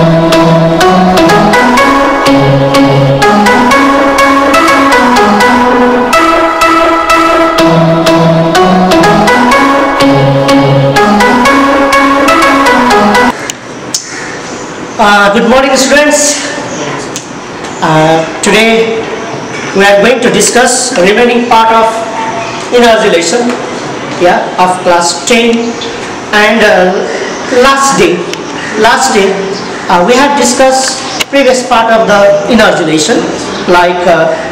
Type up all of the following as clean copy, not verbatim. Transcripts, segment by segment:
Good morning, students. Today we are going to discuss remaining part of energy lesson, of class 10. And last day we have discussed previous part of the energy lesson, like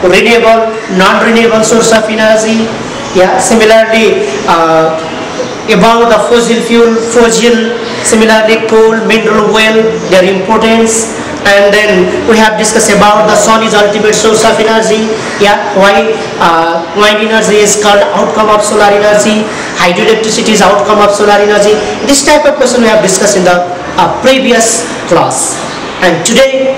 renewable, non-renewable source of energy. Similarly, about the fossil fuel, similarly coal, mineral well, their importance. And then we have discussed about the sun is ultimate source of energy. Why wind energy is called outcome of solar energy, hydroelectricity is outcome of solar energy. This type of question we have discussed in the previous class. And today,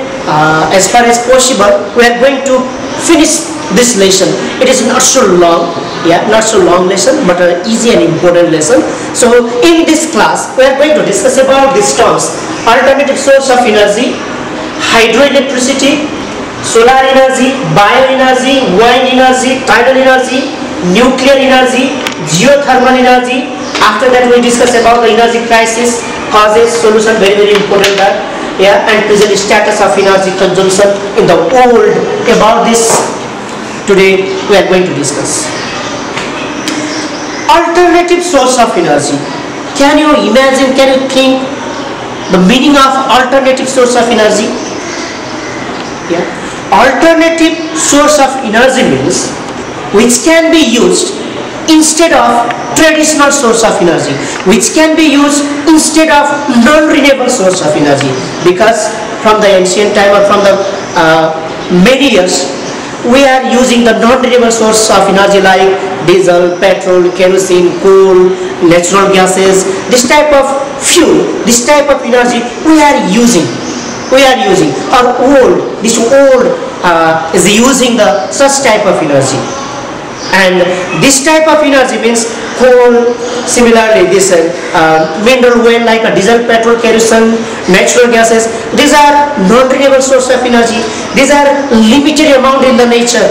as far as possible, we are going to finish this lesson. It is not so long, not so long lesson, but an easy and important lesson. So in this class, we are going to discuss about these terms: alternative source of energy, hydroelectricity, solar energy, bioenergy, wind energy, tidal energy, nuclear energy, geothermal energy. After that, we discuss about the energy crisis, causes, solution, very important that. And present status of energy consumption in the world. About this today we are going to discuss. Alternative source of energy. Can you imagine, can you think the meaning of alternative source of energy? Alternative source of energy means which can be used instead of traditional source of energy, which can be used instead of non-renewable source of energy. Because from the ancient time or from the many years, we are using the non-renewable source of energy like diesel, petrol, kerosene, coal, natural gases. This type of fuel, this type of energy we are using. Our old, this old is using the such type of energy. And this type of energy means coal, similarly this mineral well like a diesel, petrol, kerosene, natural gases. These are non-renewable source of energy. These are limited amount in the nature.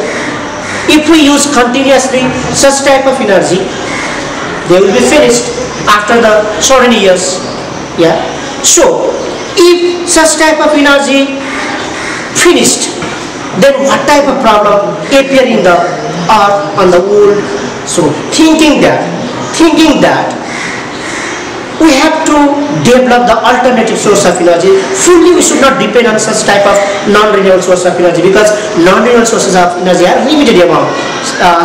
If we use continuously such type of energy, they will be finished after the certain years. So if such type of energy finished, then what type of problem appear in the earth, on the world? So thinking that we have to develop the alternative source of energy. Fully we should not depend on such type of non-renewable source of energy, because non-renewable sources of energy are limited amount.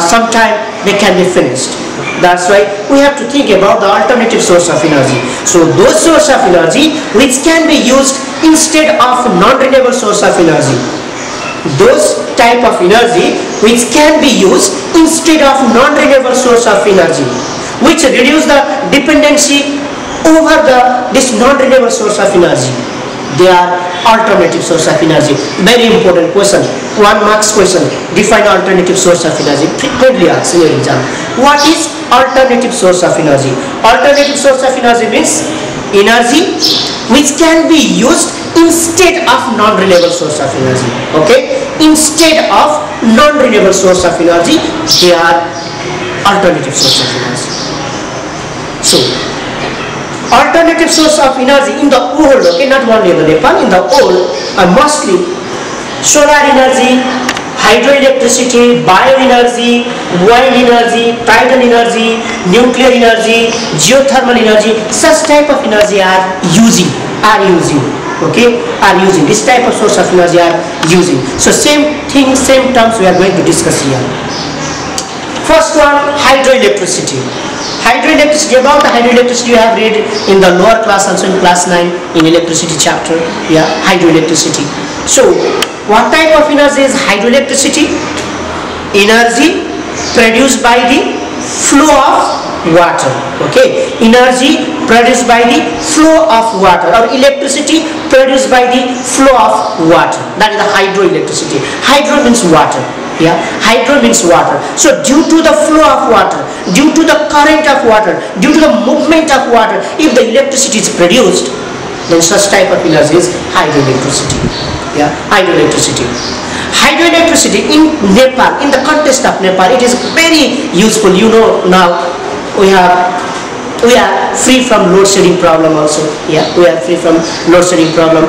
Sometime they can be finished. That's why we have to think about the alternative source of energy. So those source of energy which can be used instead of non-renewable source of energy. Those type of energy which can be used instead of non-renewable source of energy, which reduce the dependency over this non-renewable source of energy. They are alternative source of energy. Very important question, 1 marks question. Define alternative source of energy. Frequently asked in your exam. What is alternative source of energy? Alternative source of energy means energy which can be used instead of non-renewable source of energy. Okay, instead of non-renewable source of energy, they are alternative source of energy. So alternative source of energy in the world, okay, not only in the Nepal, in the world are mostly solar energy, hydroelectricity, bioenergy, wind energy, tidal energy, nuclear energy, geothermal energy. Such type of energy are using. This type of source of energy are using. So same thing, same terms we are going to discuss here. First one, hydroelectricity. Hydroelectricity. About the hydroelectricity you have read in the lower class, also in class 9 in electricity chapter. Hydroelectricity. So what type of energy is hydroelectricity? Energy produced by the flow of water. Okay, energy produced by the flow of water, or electricity produced by the flow of water. That is the hydroelectricity. Hydro means water. Hydro means water. So due to the flow of water, due to the current of water, due to the movement of water, if the electricity is produced, then such type of energy is hydroelectricity. Yeah, hydroelectricity. Hydroelectricity in Nepal, in the context of Nepal, it is very useful. You know, now we are free from load shedding problem also. Yeah, we are free from load shedding problem.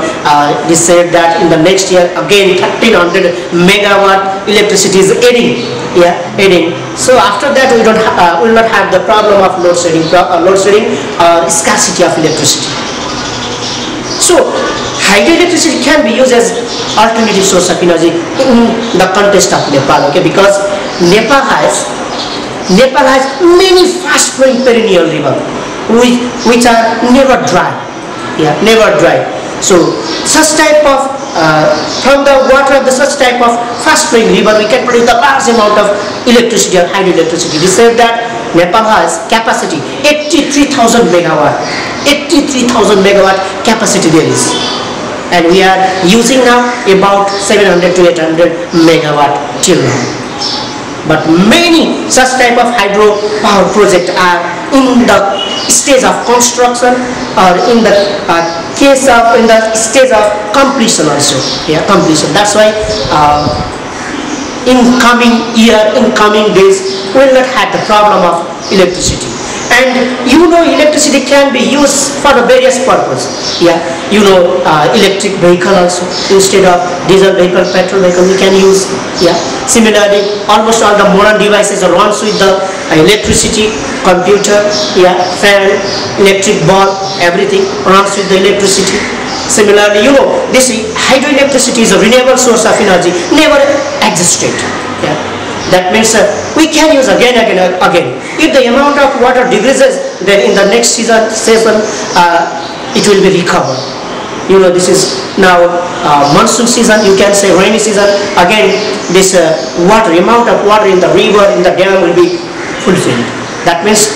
They said that in the next year again 1300 megawatt electricity is adding. Yeah, adding. So after that we will not have the problem of load shedding or scarcity of electricity. So hydroelectricity can be used as alternative source of energy in the context of Nepal. Okay, because Nepal has many fast flowing perennial rivers which are never dry. Yeah, never dry. So such type of from the water of the such type of fast flowing river we can produce a large amount of electricity or hydroelectricity. They said that Nepal has capacity 83,000 megawatt. 83,000 megawatt capacity there is, and we are using now about 700 to 800 megawatt till now. But many such type of hydro power projects are in the stage of construction or in the stage of completion also. Yeah, completion. That's why in coming year, in coming days, we will not have the problem of electricity. And you know, electricity can be used for the various purposes. Yeah, you know, electric vehicle also, instead of diesel vehicle, petrol vehicle, we can use. Yeah, similarly, almost all the modern devices runs with the electricity. Computer, yeah, fan, electric bulb, everything runs with the electricity. Similarly, you know, this hydroelectricity is a renewable source of energy, never existed. Yeah. That means we can use again. If the amount of water decreases, then in the next season it will be recovered. You know, this is now monsoon season, you can say rainy season. Again, this amount of water in the river, in the dam will be fulfilled. That means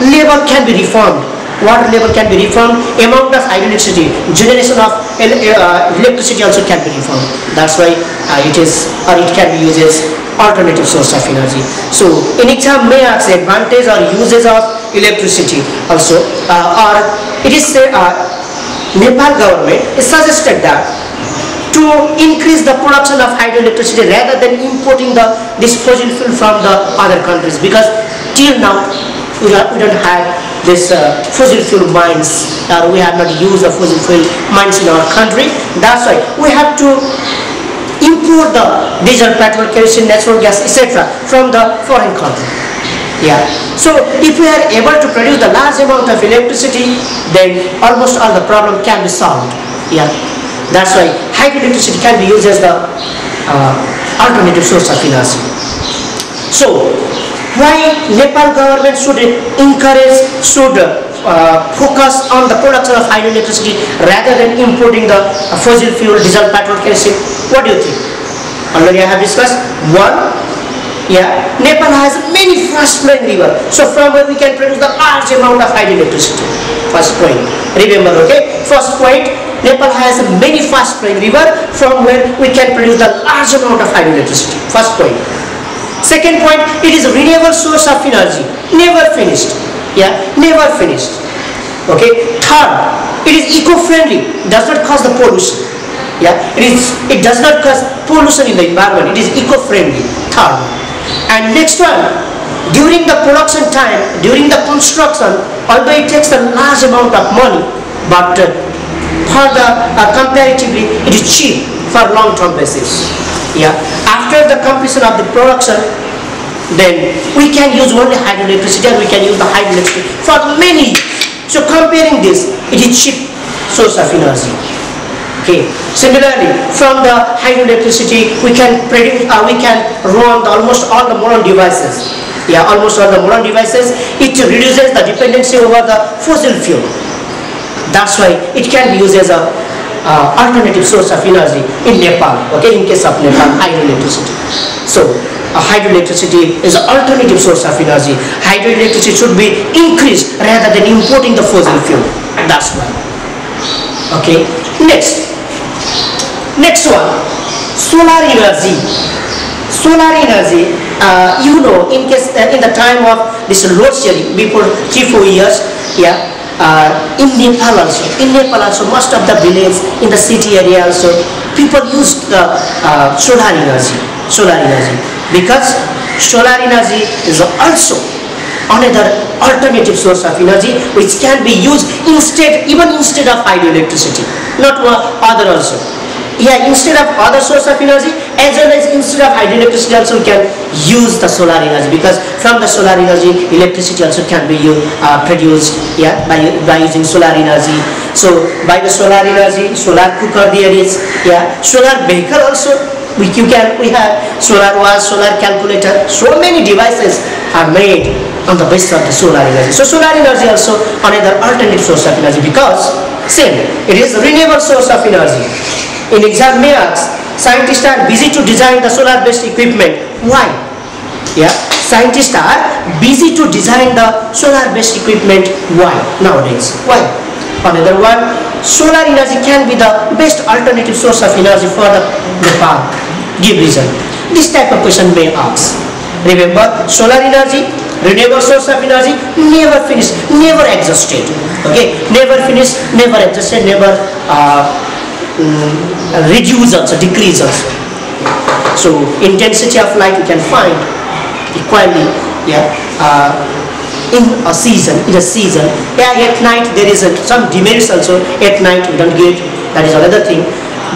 level can be reformed. Water level can be reformed. Amount of hydroelectricity, generation of electricity also can be reformed. That's why it can be used as alternative source of energy. So in exam may ask advantage or uses of electricity also, or it is said Nepal government is suggested that to increase the production of hydroelectricity rather than importing this fossil fuel from the other countries, because till now we don't have this fossil fuel mines, or we have not used the fossil fuel mines in our country. That's why we have to import the diesel, petrol, kerosene, natural gas, etc. from the foreign country. Yeah. So if we are able to produce the large amount of electricity, then almost all the problem can be solved. Yeah. That's why hydroelectricity can be used as the alternative source of energy. So why Nepal government should focus on the production of hydroelectricity rather than importing the fossil fuel, diesel, petrol, kerosene? What do you think? Already I have discussed. One, yeah, Nepal has many fast flowing rivers, so from where we can produce the large amount of hydroelectricity. First point, remember, okay? First point, Nepal has many fast flowing rivers from where we can produce the large amount of hydroelectricity. First point. Second point, it is a renewable source of energy, never finished. Yeah, never finished. Okay. Third, it is eco-friendly, does not cause the pollution. Yeah, it does not cause pollution in the environment. It is eco-friendly. Third, and next one, during the production time, during the construction, although it takes a large amount of money, but for the comparatively it is cheap for long-term basis. Yeah, after the completion of the production, then we can use only hydroelectricity, and we can use the hydroelectricity for many years. So comparing this, it is cheap source of energy. Okay. Similarly, from the hydroelectricity, we can run almost all the modern devices. Yeah, almost all the modern devices. It reduces the dependency over the fossil fuel. That's why it can be used as a alternative source of energy in Nepal. Okay, in case of Nepal, hydroelectricity. So hydroelectricity is an alternative source of energy. Hydroelectricity should be increased rather than importing the fossil fuel. That's why. Okay. Next one, solar energy. Solar energy, you know, in the time of this load shedding, before 3-4 years, yeah, in Nepal also, most of the village in the city area also, people use the solar energy, because solar energy is also another alternative source of energy which can be used even instead of hydroelectricity, not other also. Yeah, instead of other source of energy, as well as instead of hydroelectricity also, we can use the solar energy, because from the solar energy electricity also can be produced, yeah, by using solar energy. So by the solar energy, solar cooker there is, yeah, solar vehicle also, we have solar watch, solar calculator, so many devices are made on the basis of the solar energy. So solar energy also another alternative source of energy, because same, it is a renewable source of energy. In exam may ask, scientists are busy to design the solar based equipment. Why? Yeah, scientists are busy to design the solar based equipment. Why nowadays? Why? Another one, solar energy can be the best alternative source of energy for the Nepal. Give reason. This type of question may ask. Remember, solar energy, renewable source of energy, never finished, never exhausted. Okay, never finished, never exhausted, never reduce also, decrease also. So intensity of light we can find equally, yeah, in a season. Yeah, at night there is some demerits also. At night we don't get, that is another thing.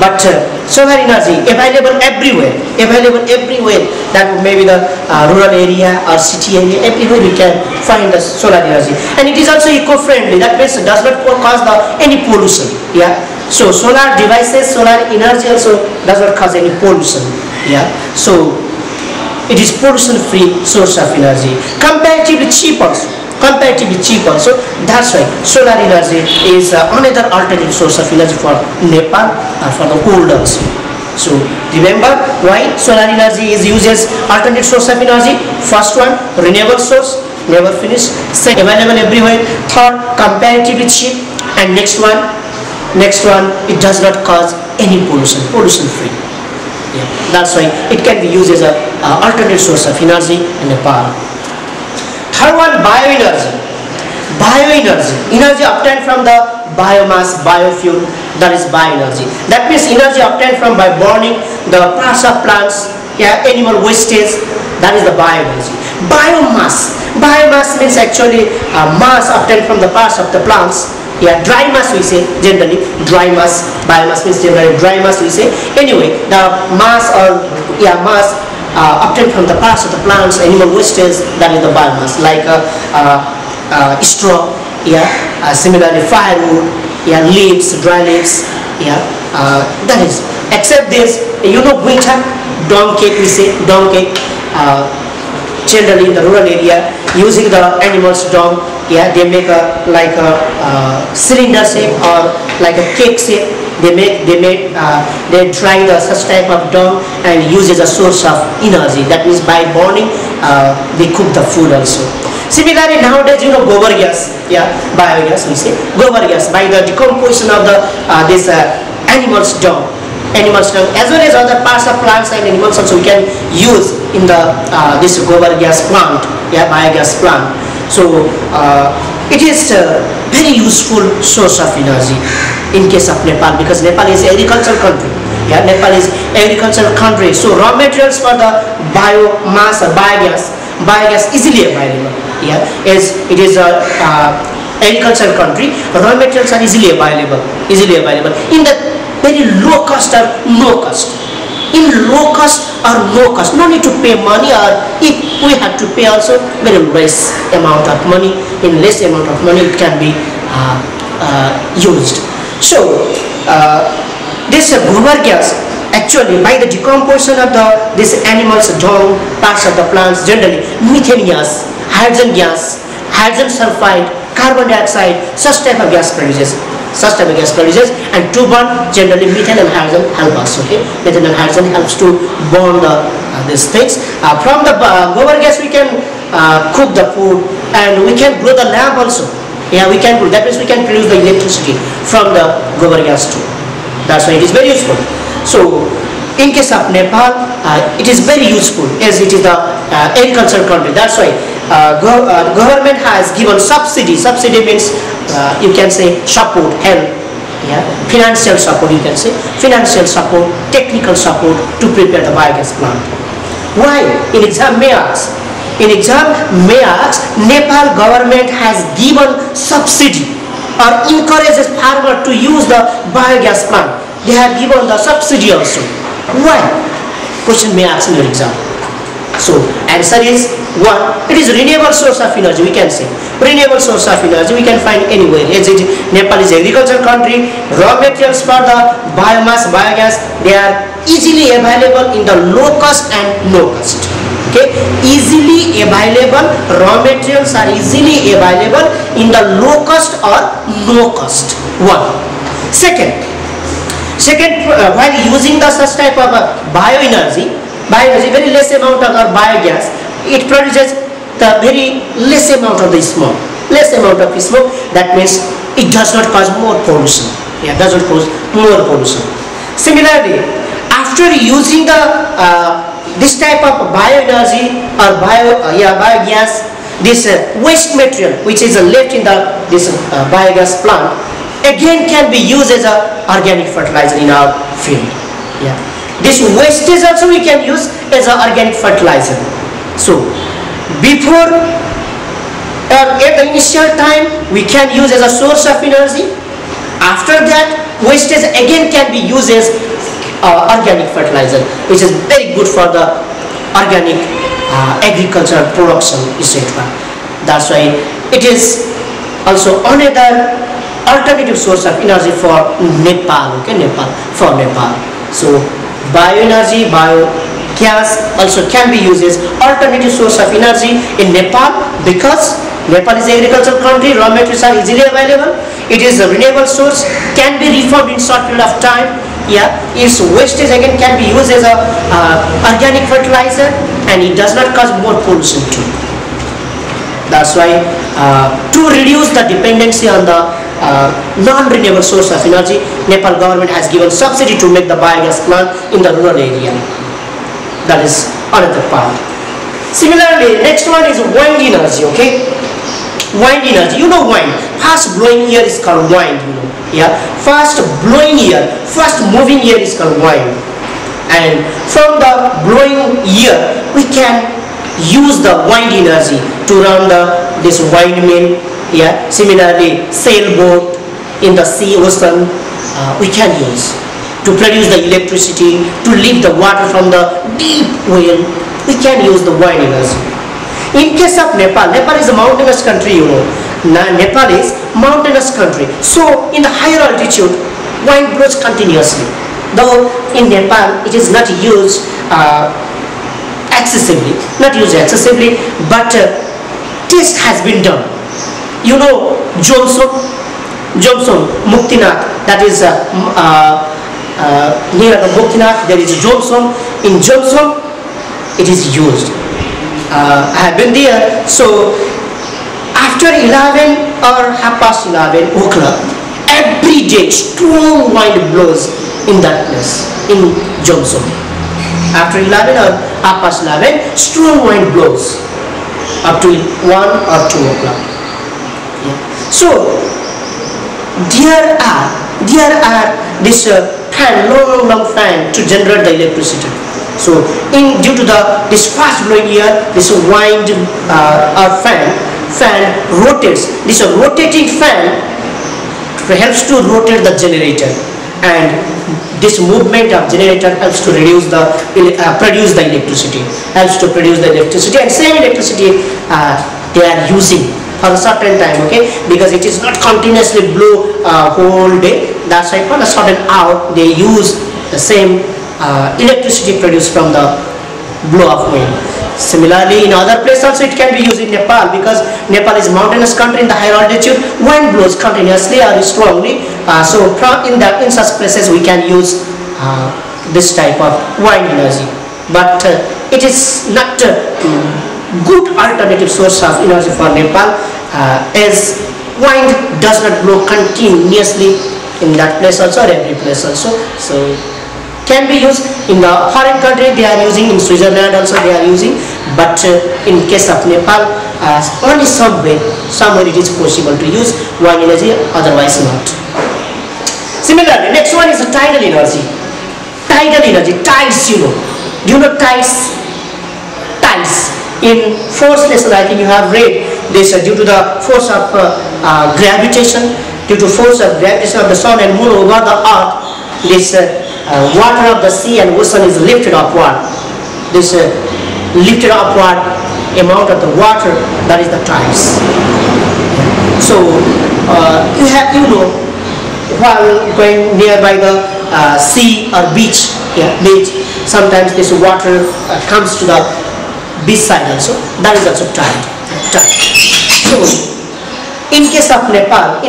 But solar energy available everywhere. That may be the rural area or city area. Everywhere we can find the solar energy, and it is also eco-friendly. That means it does not cause any pollution. Yeah. So solar devices, solar energy also does not cause any pollution. Yeah. So it is pollution-free source of energy. Comparatively cheap also. So that's why solar energy is another alternative source of energy for Nepal or for the world also. So remember why solar energy is used as alternate source of energy. First one, renewable source, never finished. Second, available everywhere. Third, comparatively cheap. And next one, it does not cause any pollution free. Yeah. That's why it can be used as an alternate source of energy in Nepal. Third one, bioenergy. Energy obtained from the biomass, biofuel, that is bioenergy. That means energy obtained from by burning the parts of plants, yeah, animal wastage, that is the bioenergy. Biomass means actually mass obtained from the parts of the plants. Yeah, dry mass we say generally, biomass means generally dry mass we say. Anyway, the mass or mass obtained from the parts of the plants, animal wastage, that is the biomass, like straw, yeah, similarly firewood, yeah, leaves, dry leaves, yeah, that is. Except this, winter, dung cake we say, generally in the rural area, using the animals' dung, yeah, they make like a cylinder shape or like a cake shape. They dry the such type of dung and use as a source of energy. That means by burning, they cook the food also. Similarly, nowadays gobar gas, yeah, biogas we say, gobar gas, by the decomposition of the this animals' dung, as well as other parts of plants and animals also we can use in the this gobar gas plant, yeah, biogas plant. So it is a very useful source of energy in case of Nepal, because Nepal is agricultural country. Yeah, Nepal is agricultural country. So raw materials for the biomass or biogas easily available. Yeah, as it is a agricultural country, raw materials are easily available in the very low cost or no cost. In low cost or no cost, no need to pay money, or if we have to pay also very less amount of money. In less amount of money it can be used. So this gobar gas, actually by the decomposition of this animals' dung, parts of the plants, generally methane gas, hydrogen gas, hydrogen sulfide, carbon dioxide, such type of gas produces. And to burn, generally methane and hydrogen help us. Okay, methane and hydrogen helps to burn these things. From the gobar gas we can cook the food, and we can grow the lamp also. Yeah, we can grow. That means we can produce the electricity from the gobar gas too. That's why it is very useful. So in case of Nepal, it is very useful as it is the agricultural country. That's why government has given subsidy. Subsidy means you can say support, help, yeah, financial support, you can say financial support, technical support to prepare the biogas plant. Why? In exam may ask, Nepal government has given subsidy or encourages farmer to use the biogas plant. They have given the subsidy also. Why? Question may ask in your exam. So answer is 1. It is renewable source of energy. We can say renewable source of energy. We can find anywhere. As it Nepal is agricultural country, raw materials for the biomass, biogas, they are easily available in the low cost and no cost. Okay, easily available raw materials are easily available in the low cost or no cost. 1. Second, while using the such type of bioenergy, very less amount of biogas, it produces the very less amount of the smoke. That means it does not cause more pollution. Yeah, does not cause more pollution. Similarly, after using the this type of bioenergy or biogas, this waste material which is left in this biogas plant again can be used as a organic fertilizer in our field. Yeah. This wastage also we can use as an organic fertilizer. So before or at the initial time we can use as a source of energy. After that, wastage again can be used as organic fertilizer, which is very good for the organic agricultural production, etc. That's why it is also another alternative source of energy for Nepal. Okay, Nepal. So bioenergy, biogas also can be used as alternative source of energy in Nepal, because Nepal is an agricultural country, raw materials are easily available, it is a renewable source, can be reformed in short period of time. Yeah, its wastage again can be used as a organic fertilizer, and it does not cause more pollution too. That's why to reduce the dependency on the non-renewable source of energy, Nepal government has given subsidy to make the biogas plant in the rural area. That is another part. Similarly, next one is wind energy. Okay, wind energy. You know wind. Fast blowing air is called wind. You know. Yeah. Fast blowing air, fast moving air is called wind. And from the blowing air, we can use the wind energy to run this windmill. Yeah. Similarly, sailboat in the sea, ocean, we can use to produce the electricity, to lift the water from the deep well. We can use the wind energy. In case of Nepal is a mountainous country, you know. Nepal is mountainous country. So in the higher altitude, wind blows continuously. Though in Nepal it is not used excessively, but test has been done. You know Johnson, Muktinath, that is near the Muktinath there is Johnson. In Johnson it is used. I have been there. So after 11 or 11:30 o'clock, every day strong wind blows in that place, in Johnson. After 11 or 11:30, strong wind blows up to 1 or 2 o'clock. Yeah. So there are this fan, long fan to generate the electricity. So due to this fast blowing air, this wind or fan rotates. This rotating fan helps to rotate the generator, and this movement of generator helps to produce the electricity. And same electricity they are using for a certain time. Okay, because it is not continuously blow whole day. That's why for a certain hour they use the same electricity produced from the blow of wind. Similarly, in other places also it can be used in Nepal, because Nepal is a mountainous country. In the higher altitude, wind blows continuously or strongly. So in such places we can use this type of wind energy. But it is not a good alternative source of energy for Nepal, as wind does not blow continuously in that place also, or every place also. So can be used in the foreign country, they are using, in Switzerland also they are using, but in case of Nepal only somewhere it is possible to use wind energy, otherwise not. Similarly, next one is tidal energy. Tidal energy, tides, you know. Do you know tides? Tides. In fourth lesson, I think you have read this, due to the force of gravitation, due to force of gravitation of the sun and moon over the earth, this water of the sea and ocean is lifted upward. This lifted upward amount of the water, that is the tides. So you know, while going nearby the sea or beach, sometimes this water comes to the beach side also. That is also tide. So in case of Nepal,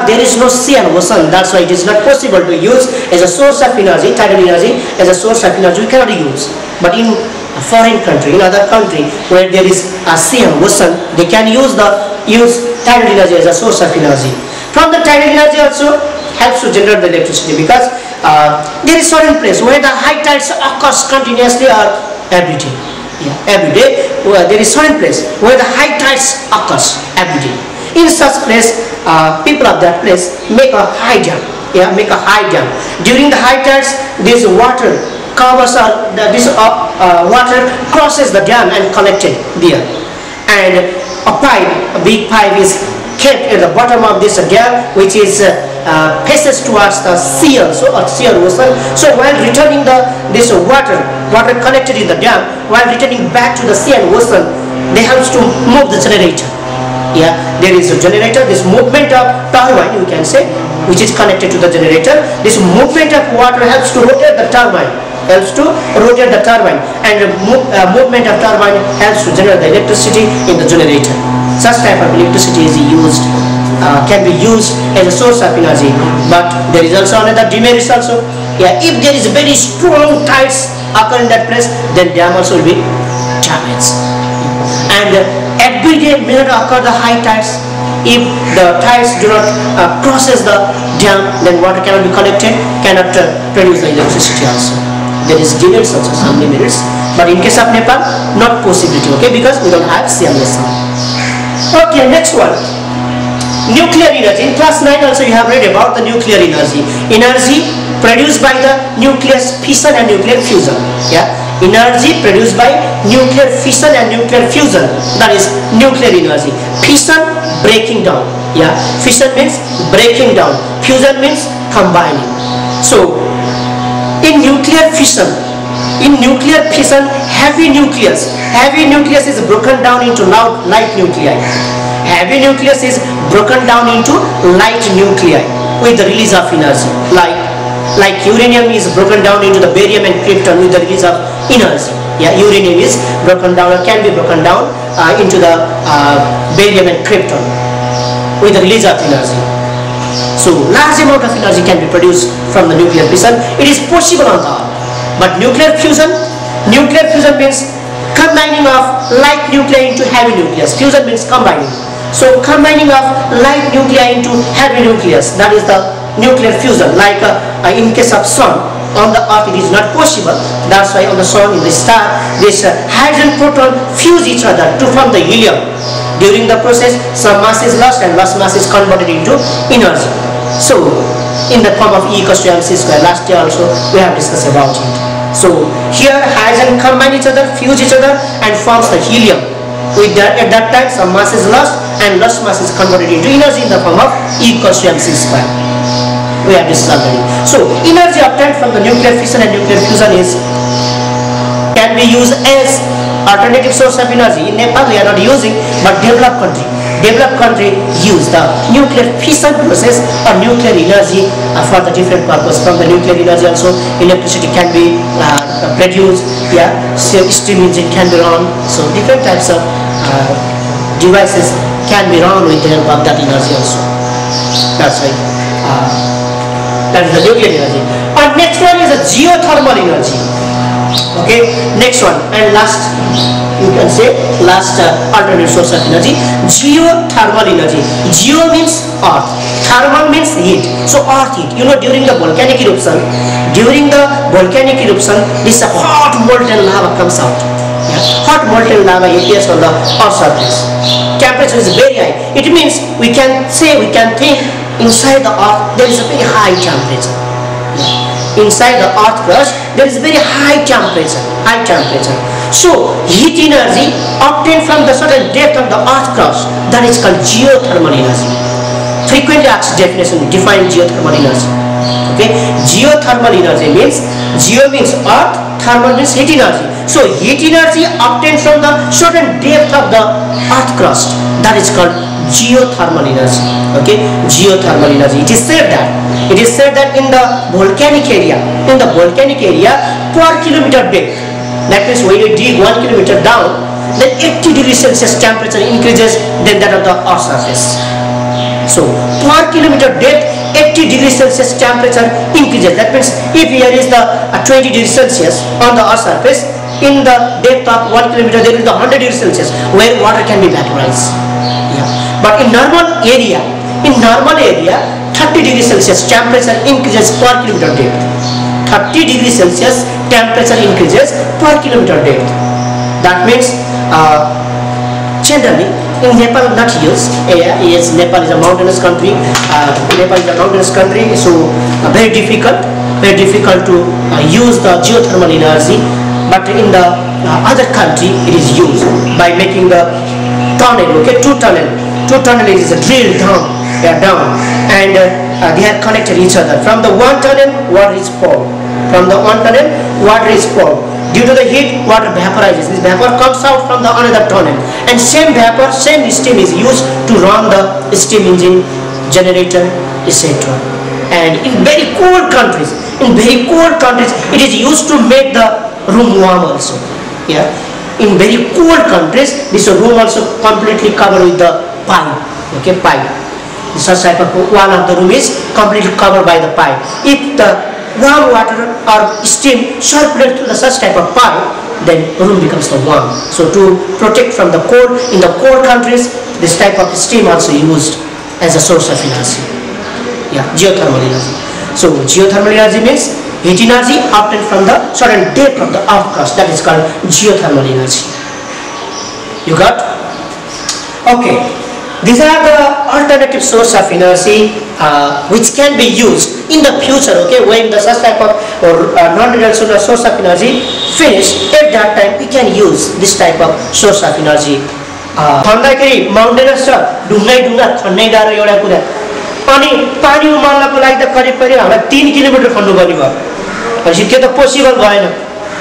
there is no sea and ocean. That's why it is not possible to use as a source of energy, tidal energy as a source of energy. We cannot use. But in a foreign country, in other country where there is a sea and ocean, they can use tidal energy as a source of energy. From the tidal energy also helps to generate the electricity, because there is certain place where the high tides occurs continuously or every day. Every day there is certain place where the high tides occurs every day. In such place, people of that place make a high dam. Make a high dam. During the high tides, this water covers water crosses the dam and collected there. And a big pipe is kept at the bottom of this dam, which is faces towards the sea also, or sea or ocean. So while returning this water collected in the dam, while returning back to the sea and ocean, they have to move the generator. There is a generator. This movement of turbine, we can say, which is connected to the generator. This movement of water helps to rotate the turbine. And movement of turbine helps to generate the electricity in the generator. Such type of electricity is used, can be used as a source of energy. But there is also another demerit also. If there is very strong tides occur in that place, then dam also will be damaged. And every day may not occur the high tides. If the tides do not crosses the dam, then water cannot be collected, cannot produce the electricity also. There is demerits also, some demerits. But in case of Nepal, not possibility, okay, because we don't have sea and ocean. Okay, next one. Nuclear energy. In class 9 also you have read about the nuclear energy. Energy produced by the nuclear fission and nuclear fusion. Energy produced by nuclear fission and nuclear fusion. That is nuclear energy. Fission, breaking down. Fission means breaking down. Fusion means combining. So in nuclear fission, heavy nucleus is broken down into light nuclei. Heavy nucleus is broken down into light nuclei with the release of energy. Like uranium is broken down into the barium and krypton with the release of energy. Uranium is broken down, or can be broken down into the barium and krypton with the release of energy. So large amount of energy can be produced from the nuclear fission. It is possible on the Earth. But nuclear fusion means combining of light nuclei into heavy nucleus. Fusion means combining. So combining of light nuclei into heavy nucleus, that is the nuclear fusion. Like in case of sun, on the Earth it is not possible. That's why on the sun, in the star, this hydrogen proton fuse each other to form the helium. During the process, some mass is lost and lost mass is converted into energy. So in the form of E equals to mc square. Last year also we have discussed about it. So here hydrogen combine each other, fuse each other, and forms the helium. With that, at that time some mass is lost and lost mass is converted into energy in the form of E equals to mc square. We have discussed already. So energy obtained from the nuclear fission and nuclear fusion can be used as alternative source of energy. In Nepal we are not using, but developed country use the nuclear fission process or nuclear energy for the different purpose. From the nuclear energy also electricity can be produced. Steam engine can be run. So different types of devices can be run with the help of that energy also. That's right. That is the nuclear energy. And next one is the geothermal energy. Okay, next one and last, you can say last alternative source of energy, geothermal energy. Geo means earth, thermal means heat. So earth heat, during the volcanic eruption, this hot molten lava comes out. Hot molten lava appears on the Earth's surface. Temperature is very high. It means we can think inside the Earth there is a very high temperature. Inside the Earth crust there is very high temperature. So heat energy obtained from the certain depth of the Earth crust, that is called geothermal energy. Frequently asked definition, define geothermal energy. Okay, geothermal energy means, geo means earth, thermal means heat energy. So heat energy obtained from the certain depth of the earth crust, that is called geothermal energy. Okay, geothermal energy. It is said that in the volcanic area, per kilometer depth, that means when you dig 1 kilometer down, then 80 degrees Celsius temperature increases than that of the earth's surface. So per kilometer depth, 80 degrees Celsius temperature increases. That means if here is the 20 degrees Celsius on the earth's surface, in the depth of 1 kilometer there is the 100 degrees Celsius where water can be vaporized. But in normal area, 30 degrees Celsius temperature increases per kilometer depth. 30 degrees Celsius temperature increases per kilometer depth. That means generally in Nepal not used. Yes, Nepal is a mountainous country. So very difficult to use the geothermal energy. But in the other country it is used by making the tunnel. Okay, two tunnel is a drill down, and they are connected each other. From the one tunnel water is poured. Due to the heat, water vaporizes. This vapor comes out from the another tunnel, and same vapor, same steam is used to run the steam engine, generator, etc. And in very cold countries, it is used to make the room warm also. Yeah, in very cold countries, this room also completely covered with the pipe. Okay, pipe. Such type of wall of the room is completely covered by the pipe. If the warm water or steam circulates through the such type of pipe, then room becomes the warm. So to protect from the cold, in the cold countries, this type of steam also used as a source of energy. Yeah, geothermal energy. So geothermal energy means heat energy obtained from the certain depth of the earth crust, that is called geothermal energy. You got? Okay. These are the alternative source of energy which can be used in the future. Okay, when the such type of non-renewable source of energy finish, at that time we can use this type of source of energy. भन्दाखेरि mountains छ, ढुङ्गा खन्नै गाह्रो एउटा कुरा, अनि पानी उमाल्नको लागि त करिब हामीलाई 3 किलोमिटर खन्नुपर्ने भयो। भनेपछि त्यो त पोसिबल भएन।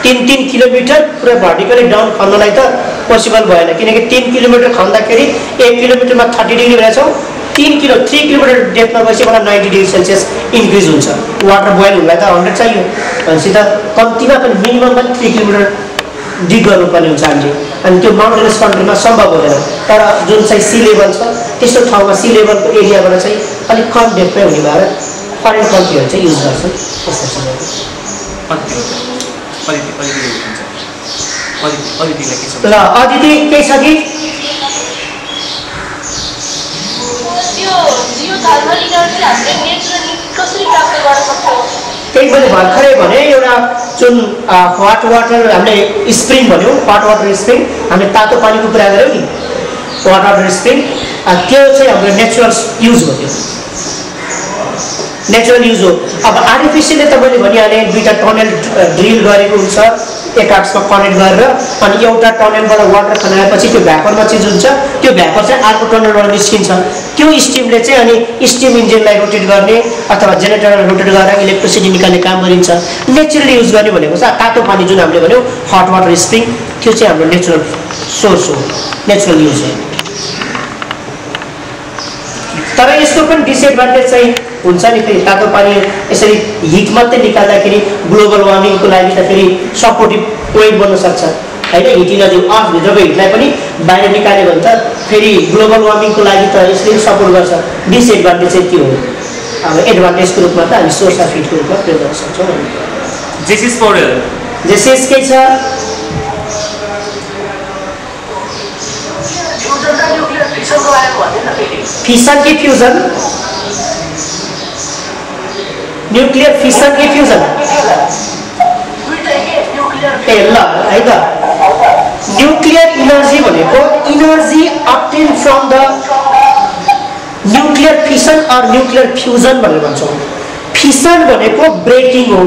3 किलोमिटर पुरा भर्टिकली डाउन खन्नलाई त पोसिबल भएन, किनकि 3 किलोमिटर खन्दाखेरि 1 किलोमिटरमा 30 डिग्री भएछ। 3 किलोमिटर डेप्थमा गएपछि मलाई 90 डिग्री सेल्सियस इन्क्रिज हुन्छ। वाटर बोइल हुनलाई त 100 चाहियो, भनेपछि त कम्तीमा पनि मिनिमम पनि 3 किलोमिटर डिग गर्नुपर्ने हुन्छ हामीले। अनि त्यो माउन्टेनस कन्ट्रीमा सम्भव हुँदैन। तर जुन चाहिँ सी लेभल छ त्यस्तो ठाउँमा सी लेभलको एरियाबाट चाहिँ अलिक कम डेप्थमै हुने भएर फरेन कन्ट्रीहरू चाहिँ युज गर्छन्। ल अदिति के छ कि त्यही मैले भर्खरै भने एउटा जुन हट वाटर हामीले स्प्रिङ भन्यौँ, हट वाटर स्प्रिङ, हामीले तातो पानीको कुरा गऱ्यौँ नि, हट वाटर स्प्रिङ, त्यो चाहिँ हाम्रो नेचुरल युज हो। त्यो नेचुरल युज हो। अब आर्टिफिसियलले त मैले भनिहालेँ, दुईवटा टनल ड्रिल गरेको हुन्छ एक आर्ट्समा कनेक्ट गरेर, अनि एउटा टनलबाट वाटर खनाएपछि त्यो भ्यापरमा चिज हुन्छ, त्यो भ्यापर चाहिँ अर्को टनलबाट निस्किन्छ। त्यो स्टिमले चाहिँ अनि स्टिम इन्जिनलाई रोटेट गर्ने अथवा जेनेरेटरलाई रोटेट गरेर इलेक्ट्रिसिटी निकाल्ने काम गरिन्छ। नेचुरली युज गर्ने भनेको चाहिँ तातो पानी जुन हामीले भन्यौँ हट वाटर स्प्रिङ, त्यो चाहिँ हाम्रो नेचुरल सोर्स हो, नेचुरल युज हो। तर यसको पनि डिसएडभान्टेज चाहिँ हुन्छ नि, फेरि तातो पानी यसरी हिट मात्रै निकाल्दाखेरि ग्लोबल वार्मिङको लागि त फेरि सपोर्टिभ पोइन्ट बन्न सक्छ हैन। हिट एनर्जी अर्थभित्रको हिटलाई पनि बाहिर निकाल्यो भने त फेरि ग्लोबल वार्मिङको लागि त यसले सपोर्ट गर्छ। डिसएडभान्टेज चाहिँ त्यो हो। अब एडभान्टेजको रूपमा त हामी सोर्स अफ हिटको रूपमा प्रयोग गर्न सक्छौँ। जेसिस मोडल जेसिस के छ? फिसन कि फ्यूजन? न्यूक्लियर फिसन कि फ्यूजन? ए ल है त भनेको energy obtained from the nuclear fission or nuclear fusion भनेर भन्छौँ। फिसन भनेको ब्रेकिङ हो,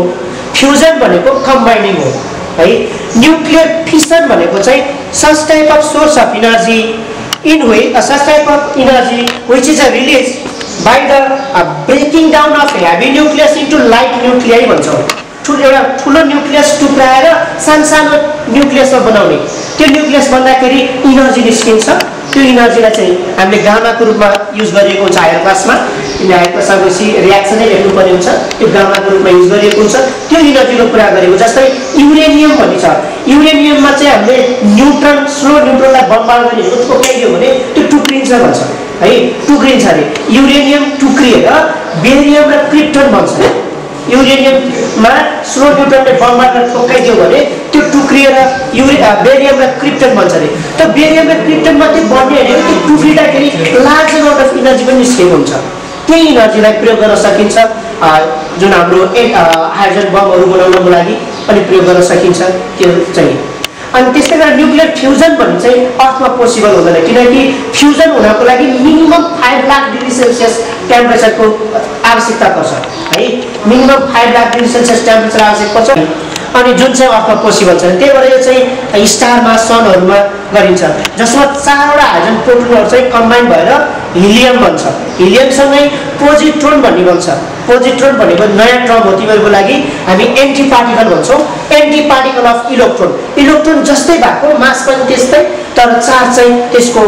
फ्युजन भनेको कम्बाइनिङ हो है। न्युक्लियर फिसन भनेको चाहिँ such type of source of energy in which such type of energy which is released by the breaking down of heavy nucleus into light nuclei भन्छौँ। एउटा ठुलो न्युक्लियस टुक्राएर सानो न्युक्लियसमा बनाउने, त्यो न्युक्लियस बन्दाखेरि इनर्जी निस्किन्छ। त्यो इनर्जीलाई चाहिँ हामीले गामाको रूपमा युज गरिएको हुन्छ हायर क्लासमा। हायर क्लासमा गएपछि रियाक्सनै लेख्नु पर्ने हुन्छ, त्यो गामाको रूपमा युज गरिएको हुन्छ। त्यो इनर्जीको कुरा गरेको जस्तै युरेनियम भन्ने छ। युरेनियममा चाहिँ हामीले न्युट्रन स्लो न्युट्रनलाई बमबार्ड गर्ने ठोक्काइदियो भने त्यो टुक्रिन्छ भन्छ है, टुक्रिन्छ अरे। युरेनियम टुक्रिएर बेरियम र क्रिप्टन बन्छ। युरेनियममा स्लो न्युट्रनले बमबार्ड गरेर ठोक्काइदियो भने त्यो टुक्रिएर बेरियम र क्रिप्टन बन्छ अरे। त बेरियम र क्रिप्टन मात्रै बन्ने होइन, त्यो टुक्रिँदाखेरि लार्ज अमाउन्ट अफ इनर्जी पनि निस्केको हुन्छ। त्यही इनर्जीलाई प्रयोग गर्न सकिन्छ जुन हाम्रो हाइड्रोजन बमहरू बनाउनको लागि पनि प्रयोग गर्न सकिन्छ त्यो चाहिँ। अनि त्यसै गरी न्युक्लियर फ्युजन भन्ने चाहिँ अर्थमा पोसिबल हुँदैन, किनकि फ्युजन हुनको लागि मिनिमम 5 लाख डिग्री सेल्सियस टेम्परेचरको आवश्यकता पर्छ है। Minimum 5 lakh degree Celsius temperature आवश्यक पर्छ, अनि जुन चाहिँ अर्थमा पोसिबल छैन। त्यही भएर यो चाहिँ स्टारमा सनहरूमा गरिन्छ, जसमा 4वटा हाइड्रोजन प्रोटोनहरू चाहिँ कम्बाइन भएर हिलियम बन्छ। हिलियमसँगै पोजिट्रोन भन्ने बन्छ। पोजिट्रोन भनेको नयाँ टर्म हो तिमीहरूको लागि, हामी एन्टी पार्टिकल भन्छौँ। Anti particle of electron. Electron जस्तै भएको, मास पनि त्यस्तै, तर चार्ज चाहिँ त्यसको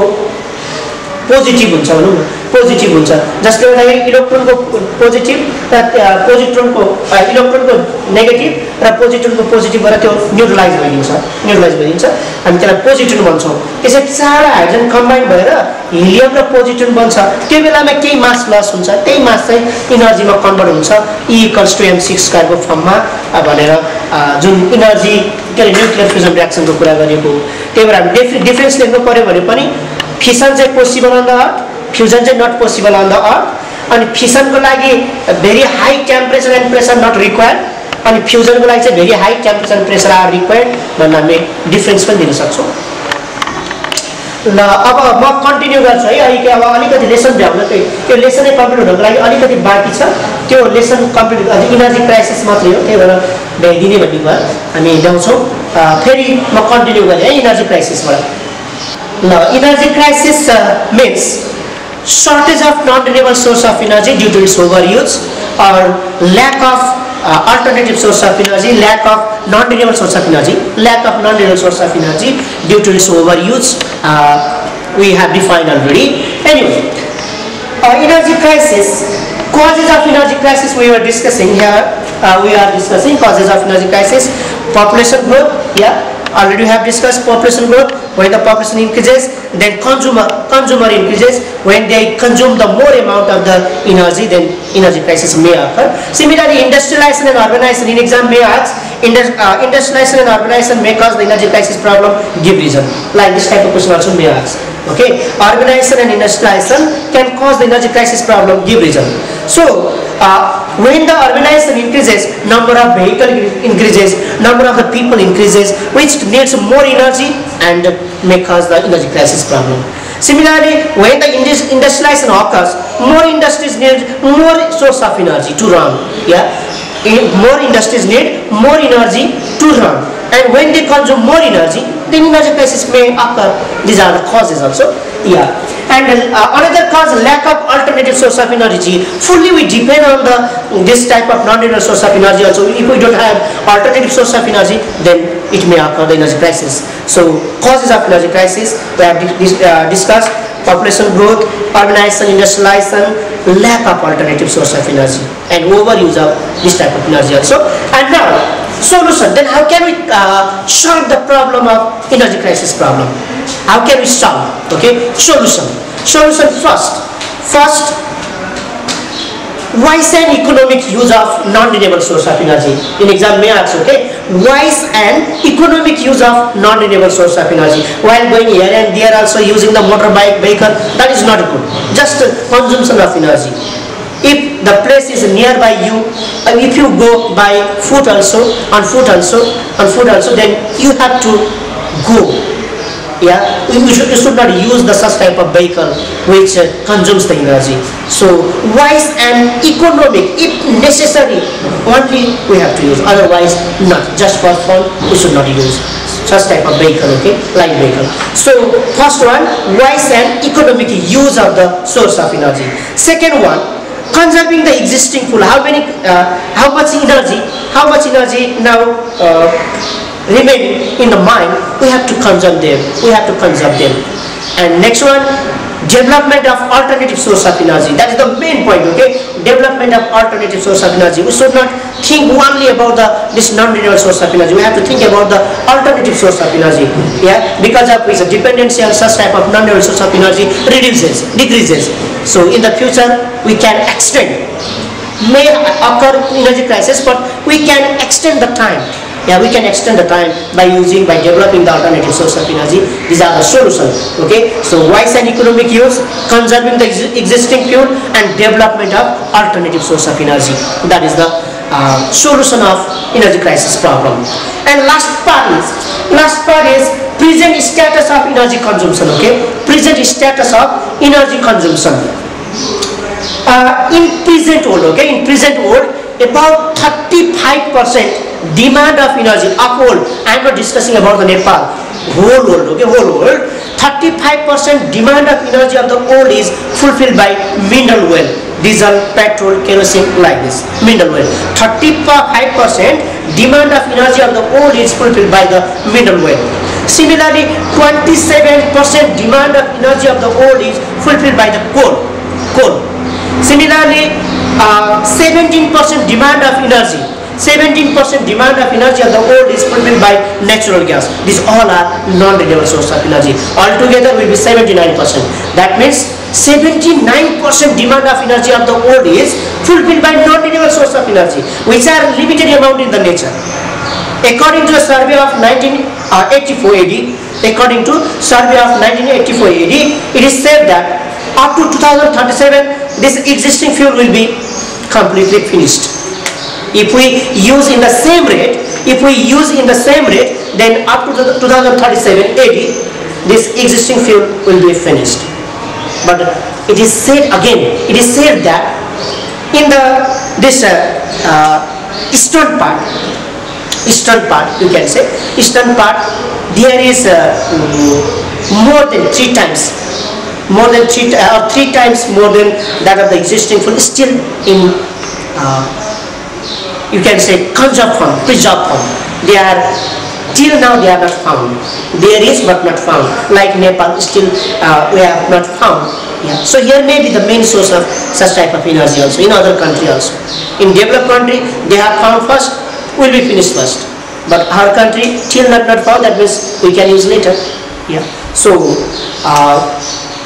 पोजिटिभ हुन्छ भनौँ न, पोजिटिभ हुन्छ। जसले गर्दाखेरि इलेक्ट्रोनको पोजिटिभ र पोजिट्रोनको इलेक्ट्रोनको नेगेटिभ र पोजिट्रोनको पोजिटिभ भएर त्यो न्युट्रलाइज भइदिन्छ, हामी त्यसलाई पोजिट्रोन भन्छौँ। यसरी 4 हाइड्रोजन कम्बाइन भएर हिलियम र पोजिट्रोन बन्छ। त्यो बेलामा केही मास लस हुन्छ, त्यही मास चाहिँ इनर्जीमा कन्भर्ट हुन्छ E=mc² को फर्ममा भनेर जुन इनर्जी के अरे न्युक्लियर फ्युजन रियाक्सनको कुरा गरेको हो। त्यही भएर हामी डिफरेन्स लेख्नु पर्यो भने पनि फिसन चाहिँ possible on the earth, fusion चाहिँ not possible on the earth. अनि फिसनको लागि very high temperature and pressure not required, अनि फ्युजनको लागि चाहिँ very high temperature and pressure are required भनेर हामीले डिफरेन्स पनि दिन सक्छौँ। ल अब म कन्टिन्यू गर्छु है। अब अलिकति लेसन भ्याउन चाहिँ त्यो लेसनै कम्प्लिट हुनको लागि अलिकति बाँकी छ। त्यो लेसन कम्प्लिट इनर्जी क्राइसिस मात्रै हो, त्यही भएर भ्याइदिने भन्ने भयो हामी ल्याउँछौँ। फेरि म कन्टिन्यू गरेँ है इनर्जी क्राइसिसबाट। ल energy crisis mince shortage of non-renewable source of energy due to its overuse, or lack of alternative source of energy, lack of non-renewable source of energy, due to its overuse. We have defined already. Anyway, energy crisis, causes of energy crisis we were discussing here. We are discussing causes of energy crisis. Population growth, yeah, already have discussed population growth. When the population increases, then consumer increases. When they consume the more amount of the energy, then energy crisis may occur. Similarly, industrialization and urbanization, in exam may ask, industrialization and urbanization may cause the energy crisis problem, give reason. Like this type of question also may ask. Okay, urbanization and industrialization can cause the energy crisis problem, give reason. So when the urbanization increases, number of vehicles increases, number of the people increases, which needs more energy and may cause the energy crisis problem. Similarly, when the industrialization occurs, more industries need more source of energy to run. Yeah, more industries need more energy to run, and when they consume more energy, then energy crisis may occur. These are the causes also. Yeah, and another cause, lack of alternative source of energy. Fully we depend on this type of non-renewable source of energy also. If we don't have alternative source of energy, then it may occur the energy crisis. So causes of energy crisis we have discussed: population growth, urbanization, industrialization, lack of alternative source of energy, and overuse of this type of energy also. And now solution. Then how can we solve the problem of energy crisis problem? How can we solve? Okay, solution first, wise and economic use of non-renewable source of energy. In exam may ask, okay, wise and economic use of non-renewable source of energy. While going here and there also using the motorbike vehicle, that is not good. Just consumption of energy. If the place is nearby you, if you go by on foot also, then you have to go Yeah, we should not use the such type of vehicle which consumes the energy. So wise and economic, if necessary, only we have to use, otherwise not. Just for fun, we should not use such type of vehicle, okay, light vehicle. So first one, wise and economic use of the source of energy. Second one, conserving the existing fuel. How much energy now remain in the mind, we have to conserve them. And next one, development of alternative source of energy. That is the main point, okay? Development of alternative source of energy. We should not think only about this non-renewable source of energy. We have to think about the alternative source of energy. Yeah, because of which dependency on such type of non-renewable source of energy decreases. So in the future, we can extend. May occur energy crisis, but we can extend the time. Yeah, we can extend the time by developing the alternative source of energy. These are the solutions. Okay, so wise and economic use, conserving the existing fuel, and development of alternative source of energy. That is the solution of energy crisis problem. And last part is present status of energy consumption. Okay, present status of energy consumption. In present world, about 35% demand of energy of world. I am not discussing about the Nepal, whole world. Okay, whole world. 35% demand of energy of the world is fulfilled by mineral oil, diesel, petrol, kerosene, like this. Mineral oil. 35% demand of energy of the world is fulfilled by the mineral oil. Similarly, 27% demand of energy of the world is fulfilled by the coal. Similarly, 17% demand of energy. 17% demand of energy of the world is fulfilled by natural gas. These all are non-renewable source of energy. Altogether will be 79%. That means 79% demand of energy of the world is fulfilled by non-renewable source of energy, which are limited amount in the nature. According to a survey of 1984 AD, it is said that up to 2037, this existing fuel will be completely finished. If we use in the same rate, then up to 2037 AD, this existing fuel will be finished. But it is said that in this eastern part, you can say, there is more than three times more than that of the existing fuel still in you can say preserved form. They are till now they are not found. There is but not found. Like Nepal, still we have not found. Yeah. So here may be the main source of such type of energy also in other country also. In developed country they have found first, will be finished first. But our country till not found. That means we can use later. Yeah. So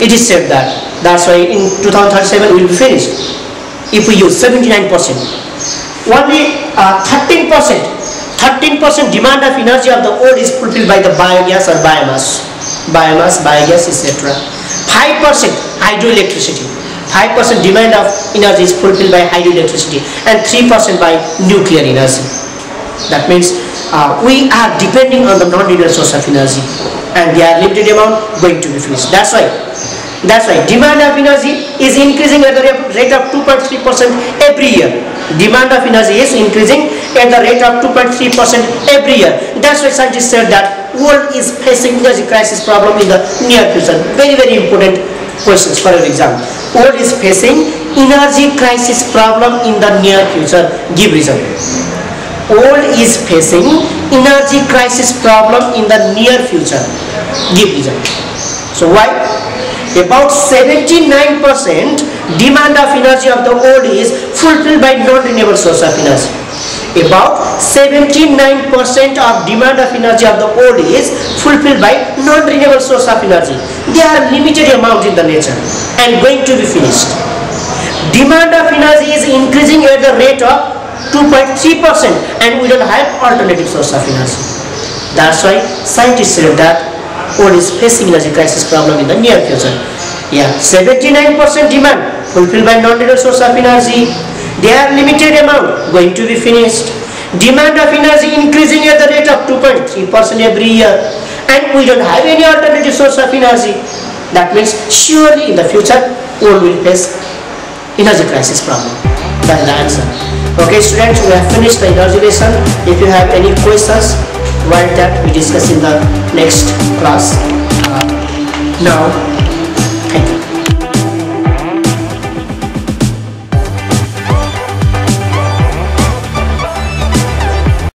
it is said that's why in 2037 will be finished. If we use 79%. Only 13% demand of energy of the world is fulfilled by the biogas or biomass, biogas, etc. 5% hydroelectricity. 5% demand of energy is fulfilled by hydroelectricity, and 3% by nuclear energy. That means we are depending on the non-renewable source of energy, and they are limited amount going to be finished. That's why demand of energy is increasing at the rate of 2.3% every year. Demand of energy is increasing at the rate of 2.3% every year. That's why scientists said that world is facing energy crisis problem in the near future. Very, very important questions for your exam. World is facing energy crisis problem in the near future. Give reason. World is facing energy crisis problem in the near future. Give reason. So why? About 79% demand of energy of the world is fulfilled by non-renewable source of energy. About 79% of demand of energy of the world is fulfilled by non-renewable source of energy. They are limited amount in the nature and going to be finished. Demand of energy is increasing at the rate of 2.3%, and we don't have alternative source of energy. That's why scientists say that world is facing energy crisis problem in the near future. Yeah, 79% demand fulfilled by non-renewable source of energy. They are limited amount going to be finished. Demand of energy increasing at the rate of 2.3% every year, and we don't have any alternative source of energy, that means surely in the future we will face energy crisis problem. That is the answer. Okay students, we have finished the energy lesson. If you have any questions, write that, we discuss in the next class. Now